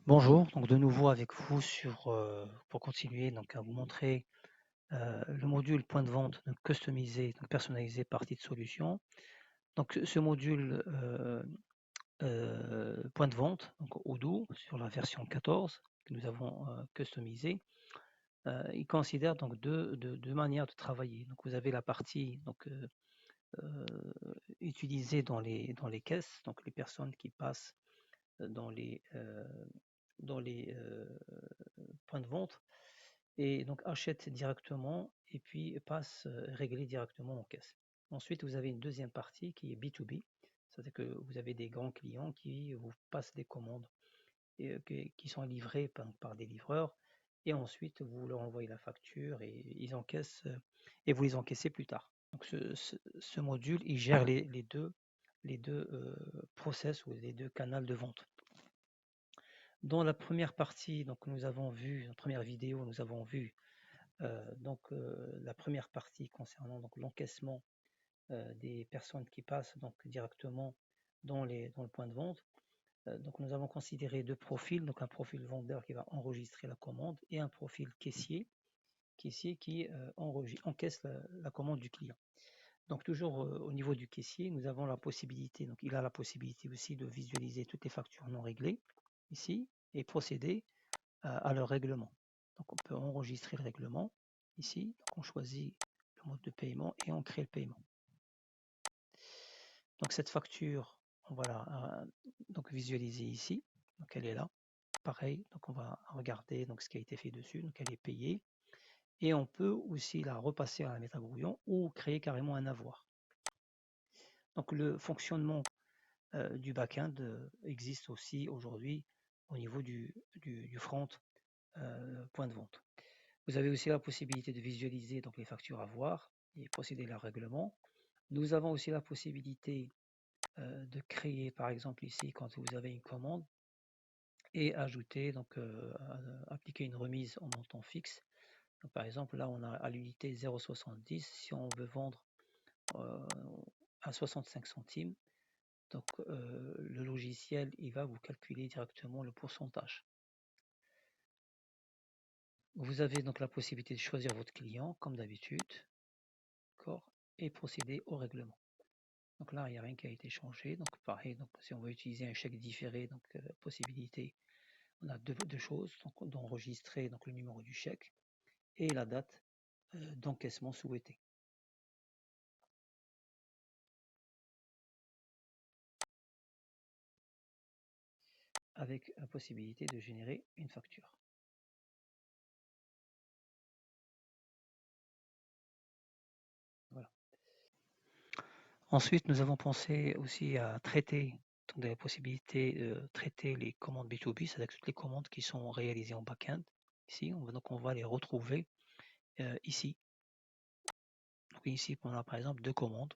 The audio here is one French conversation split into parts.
Bonjour, donc de nouveau avec vous pour continuer donc à vous montrer le module point de vente donc customisé, donc personnalisé partie de solution. Donc ce module point de vente, donc Odoo sur la version 14 que nous avons customisé, il considère donc deux manières de travailler. Donc vous avez la partie euh, utilisée dans les caisses, donc les personnes qui passent dans les points de vente et donc achète directement et puis passe régler directement en caisse. Ensuite, vous avez une deuxième partie qui est B2B, c'est-à-dire que vous avez des grands clients qui vous passent des commandes et, qui sont livrées par des livreurs et ensuite vous leur envoyez la facture et ils encaissent et vous les encaissez plus tard. Donc ce module, il gère les deux process ou les deux canaux de vente. Dans la première partie, donc nous avons vu, la première vidéo, nous avons vu la première partie concernant donc l'encaissement des personnes qui passent donc directement dans le point de vente. Donc nous avons considéré deux profils, donc un profil vendeur qui va enregistrer la commande et un profil caissier qui encaisse la commande du client. Donc toujours au niveau du caissier, nous avons la possibilité, donc il a la possibilité aussi de visualiser toutes les factures non réglées ici et procéder à leur règlement. Donc on peut enregistrer le règlement ici, donc on choisit le mode de paiement et on crée le paiement. Donc cette facture, on va la donc visualiser ici, donc elle est là. Pareil, donc on va regarder donc ce qui a été fait dessus, donc elle est payée. Et on peut aussi la repasser à la métabrouillon ou créer carrément un avoir. Donc le fonctionnement du back-end existe aussi aujourd'hui au niveau du front point de vente. Vous avez aussi la possibilité de visualiser donc les factures à voir et procéder à leur règlement. Nous avons aussi la possibilité de créer, par exemple ici, quand vous avez une commande, et ajouter, donc appliquer une remise en montant fixe. Donc, par exemple, là, on a à l'unité 0,70. Si on veut vendre à 65 centimes, donc le logiciel, il va vous calculer directement le pourcentage. Vous avez donc la possibilité de choisir votre client, comme d'habitude, et procéder au règlement. Donc là, il n'y a rien qui a été changé. Donc pareil, donc, si on veut utiliser un chèque différé, donc possibilité, on a deux choses, donc d'enregistrer donc, le numéro du chèque et la date d'encaissement souhaité. Avec la possibilité de générer une facture. Voilà. Ensuite, nous avons pensé aussi à traiter donc, des possibilités de traiter les commandes B2B, c'est-à-dire toutes les commandes qui sont réalisées en back-end. Ici, on va les retrouver ici. Donc ici, on a par exemple deux commandes,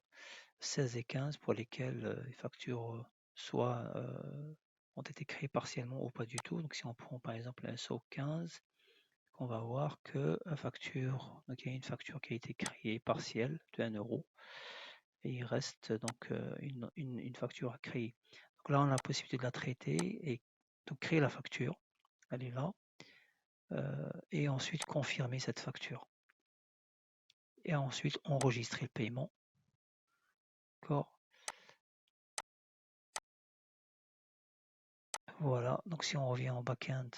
16 et 15, pour lesquelles les factures soit ont été créées partiellement ou pas du tout. Donc si on prend par exemple un SO 15, on va voir que la facture, donc il y a une facture qui a été créée partielle de 1 euro et il reste donc une facture à créer. Donc là, on a la possibilité de la traiter et de créer la facture. Elle est là. Et ensuite confirmer cette facture. Et ensuite enregistrer le paiement. D'accord. Voilà, donc si on revient en back-end,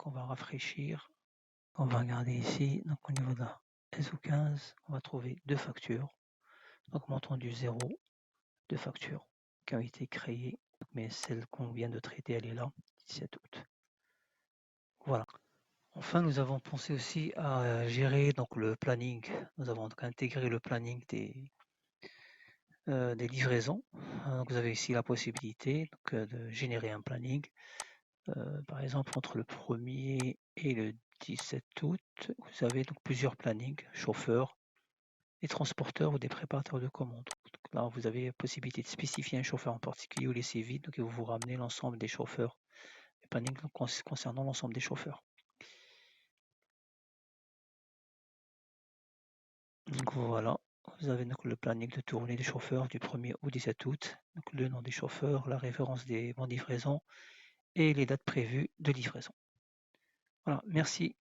on va rafraîchir, on va regarder ici, donc au niveau de la SO15, on va trouver deux factures, donc montant du 0, deux factures qui ont été créées, mais celle qu'on vient de traiter, elle est là, 17 août. Voilà. Enfin, nous avons pensé aussi à gérer donc, le planning, nous avons donc intégré le planning des livraisons. Donc, vous avez ici la possibilité donc, de générer un planning. Par exemple, entre le 1er et le 17 août, vous avez donc plusieurs plannings, chauffeurs, des transporteurs ou des préparateurs de commandes. Donc là, vous avez la possibilité de spécifier un chauffeur en particulier ou laisser vide, donc vous ramenez l'ensemble des chauffeurs, les plannings concernant l'ensemble des chauffeurs. Donc voilà, vous avez donc le planning de tournée des chauffeurs du 1er au 17 août, donc le nom des chauffeurs, la référence des bons livraisons et les dates prévues de livraison. Voilà, merci.